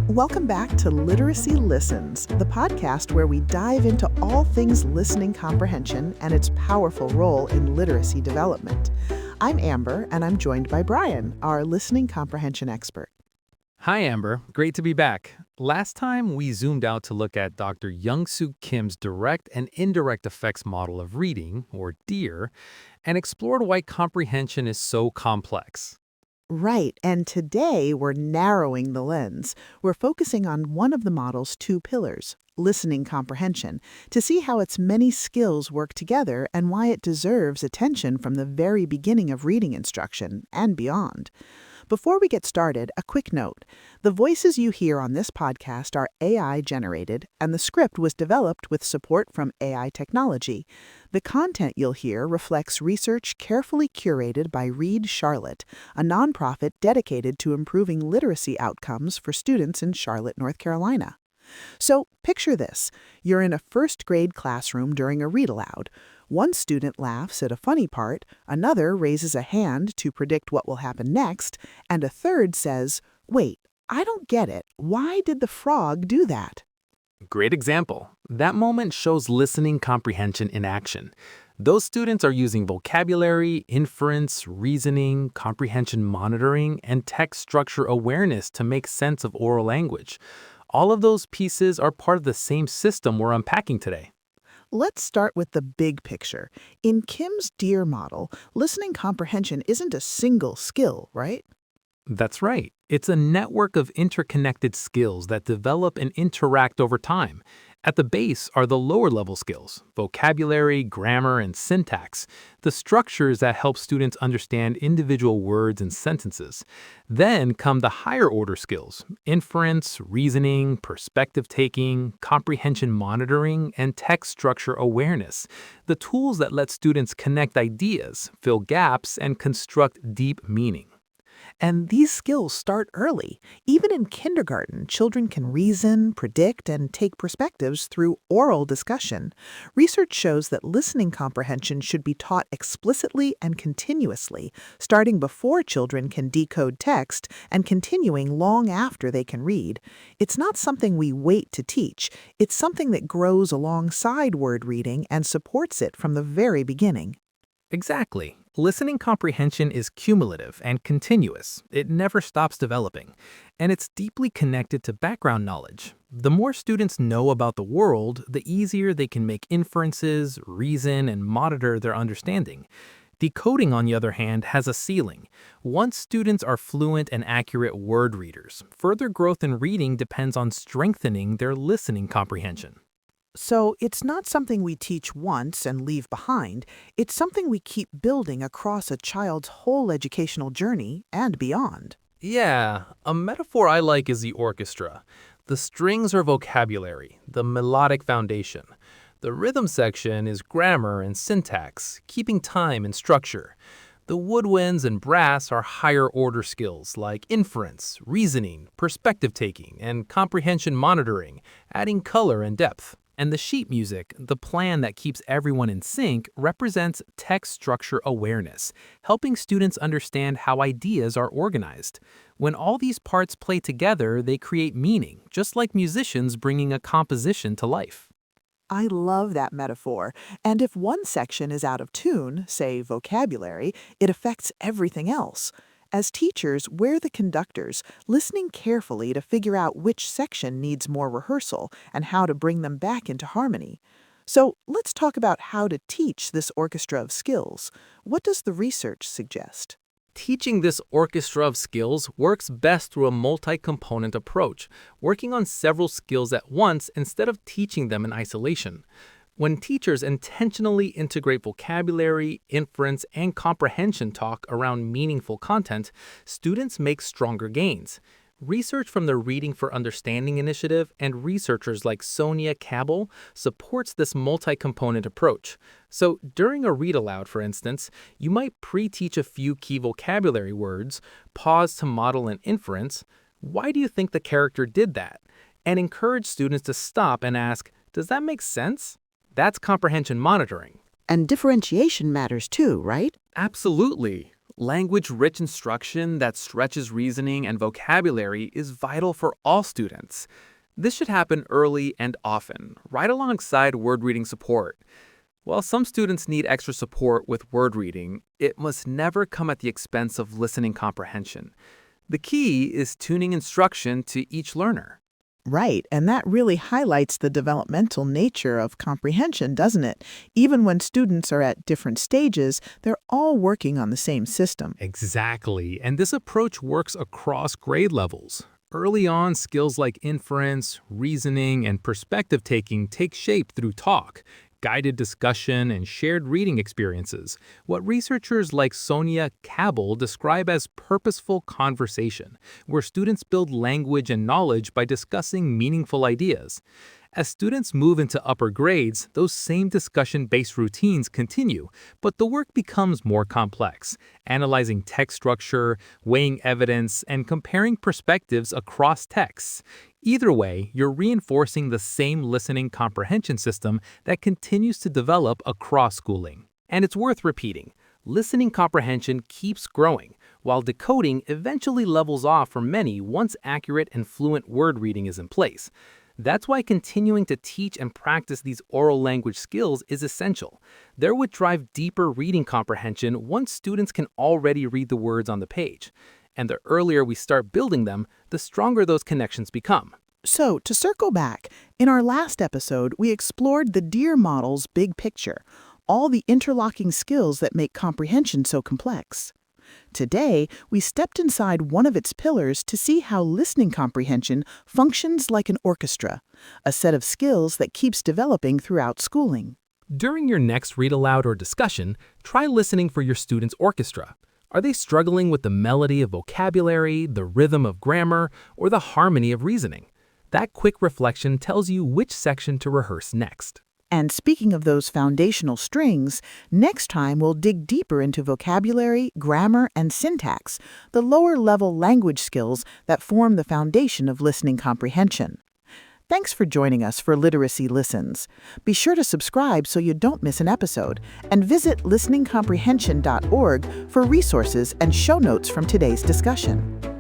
Welcome back to Literacy Listens, the podcast where we dive into all things listening comprehension and its powerful role in literacy development. I'm Amber, and I'm joined by Brian, our listening comprehension expert. Hi, Amber. Great to be back. Last time, we zoomed out to look at Dr. Young-Suk Kim's direct and indirect effects model of reading, or DIER, and explored why comprehension is so complex. Right, and today we're narrowing the lens. We're focusing on one of the model's two pillars, listening comprehension, to see how its many skills work together and why it deserves attention from the very beginning of reading instruction and beyond. Before we get started, a quick note. The voices you hear on this podcast are AI-generated, and the script was developed with support from AI technology. The content you'll hear reflects research carefully curated by Read Charlotte, a nonprofit dedicated to improving literacy outcomes for students in Charlotte, North Carolina. So, picture this. You're in a first-grade classroom during a read-aloud. One student laughs at a funny part, another raises a hand to predict what will happen next, and a third says, "Wait, I don't get it. Why did the frog do that?" Great example. That moment shows listening comprehension in action. Those students are using vocabulary, inference, reasoning, comprehension monitoring, and text structure awareness to make sense of oral language. All of those pieces are part of the same system we're unpacking today. Let's start with the big picture. In Kim's DIER model, listening comprehension isn't a single skill, right? That's right. It's a network of interconnected skills that develop and interact over time. At the base are the lower-level skills, vocabulary, grammar, and syntax, the structures that help students understand individual words and sentences. Then come the higher-order skills, inference, reasoning, perspective-taking, comprehension monitoring, and text structure awareness, the tools that let students connect ideas, fill gaps, and construct deep meaning. And these skills start early. Even in kindergarten, children can reason, predict, and take perspectives through oral discussion. Research shows that listening comprehension should be taught explicitly and continuously, starting before children can decode text and continuing long after they can read. It's not something we wait to teach. It's something that grows alongside word reading and supports it from the very beginning. Exactly. Listening comprehension is cumulative and continuous. It never stops developing. And it's deeply connected to background knowledge. The more students know about the world, the easier they can make inferences, reason, and monitor their understanding. Decoding, on the other hand, has a ceiling. Once students are fluent and accurate word readers, further growth in reading depends on strengthening their listening comprehension. So it's not something we teach once and leave behind. It's something we keep building across a child's whole educational journey and beyond. Yeah, a metaphor I like is the orchestra. The strings are vocabulary, the melodic foundation. The rhythm section is grammar and syntax, keeping time and structure. The woodwinds and brass are higher-order skills like inference, reasoning, perspective-taking, and comprehension monitoring, adding color and depth. And the sheet music, the plan that keeps everyone in sync, represents text structure awareness, helping students understand how ideas are organized. When all these parts play together, they create meaning, just like musicians bringing a composition to life. I love that metaphor. And if one section is out of tune, say vocabulary, it affects everything else. As teachers, we're the conductors, listening carefully to figure out which section needs more rehearsal and how to bring them back into harmony. So let's talk about how to teach this orchestra of skills. What does the research suggest? Teaching this orchestra of skills works best through a multi-component approach, working on several skills at once instead of teaching them in isolation. When teachers intentionally integrate vocabulary, inference, and comprehension talk around meaningful content, students make stronger gains. Research from the Reading for Understanding initiative and researchers like Sonia Cabell supports this multi-component approach. So during a read-aloud, for instance, you might pre-teach a few key vocabulary words, pause to model an inference, "Why do you think the character did that?" and encourage students to stop and ask, "Does that make sense?" That's comprehension monitoring. And differentiation matters too, right? Absolutely. Language-rich instruction that stretches reasoning and vocabulary is vital for all students. This should happen early and often, right alongside word reading support. While some students need extra support with word reading, it must never come at the expense of listening comprehension. The key is tuning instruction to each learner. Right, and that really highlights the developmental nature of comprehension, doesn't it? Even when students are at different stages, they're all working on the same system. Exactly, and this approach works across grade levels. Early on, skills like inference, reasoning, and perspective taking take shape through talk, guided discussion, and shared reading experiences, what researchers like Sonia Cabell describe as purposeful conversation, where students build language and knowledge by discussing meaningful ideas. As students move into upper grades, those same discussion-based routines continue, but the work becomes more complex, analyzing text structure, weighing evidence, and comparing perspectives across texts. Either way, you're reinforcing the same listening comprehension system that continues to develop across schooling. And it's worth repeating, listening comprehension keeps growing, while decoding eventually levels off for many once accurate and fluent word reading is in place. That's why continuing to teach and practice these oral language skills is essential. They're what drive deeper reading comprehension once students can already read the words on the page. And the earlier we start building them, the stronger those connections become. So, to circle back, in our last episode, we explored the DIER model's big picture, all the interlocking skills that make comprehension so complex. Today, we stepped inside one of its pillars to see how listening comprehension functions like an orchestra, a set of skills that keeps developing throughout schooling. During your next read aloud or discussion, try listening for your students' orchestra. Are they struggling with the melody of vocabulary, the rhythm of grammar, or the harmony of reasoning? That quick reflection tells you which section to rehearse next. And speaking of those foundational strings, next time we'll dig deeper into vocabulary, grammar, and syntax, the lower-level language skills that form the foundation of listening comprehension. Thanks for joining us for Literacy Listens. Be sure to subscribe so you don't miss an episode, and visit listeningcomprehension.org for resources and show notes from today's discussion.